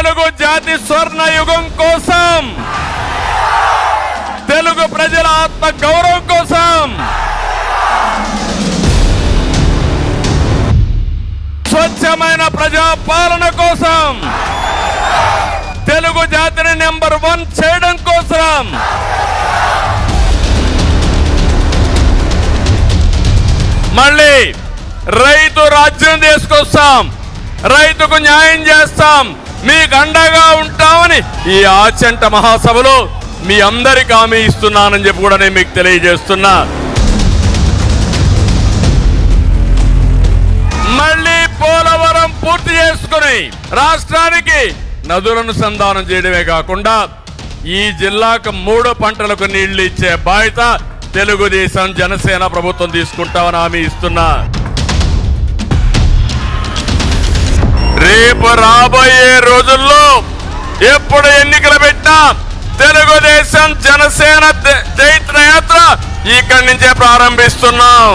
తెలుగు జాతి స్వర్ణ యుగం కోసం, తెలుగు ప్రజల ఆత్మ గౌరవం కోసం, స్వచ్ఛమైన ప్రజా పాలన కోసం, తెలుగు జాతిని నెంబర్ 1 చేయడం కోసం మళ్ళీ రైతు రాజ్యం తీసుకొస్తాం, రైతుకు న్యాయం చేస్తాం, మీకు అండగా ఉంటామని ఈ ఆచంట మహాసభలో మీ అందరికి హామీ ఇస్తున్నానని చెప్పి కూడా నేను మీకు తెలియజేస్తున్నా. మళ్ళీ పోలవరం పూర్తి చేసుకుని రాష్ట్రానికి నదులను సంధానం చేయడమే కాకుండా ఈ జిల్లాకు 3 పంటలకు నీళ్లు ఇచ్చే బాధ్యత తెలుగుదేశం జనసేన ప్రభుత్వం తీసుకుంటామని హామీ ఇస్తున్నా. రేపు రాబోయే రోజుల్లో ఎప్పుడు ఎన్నికలు పెట్టినా తెలుగుదేశం జనసేన జైత్ర యాత్ర ఇక్కడి నుంచే ప్రారంభిస్తున్నాం.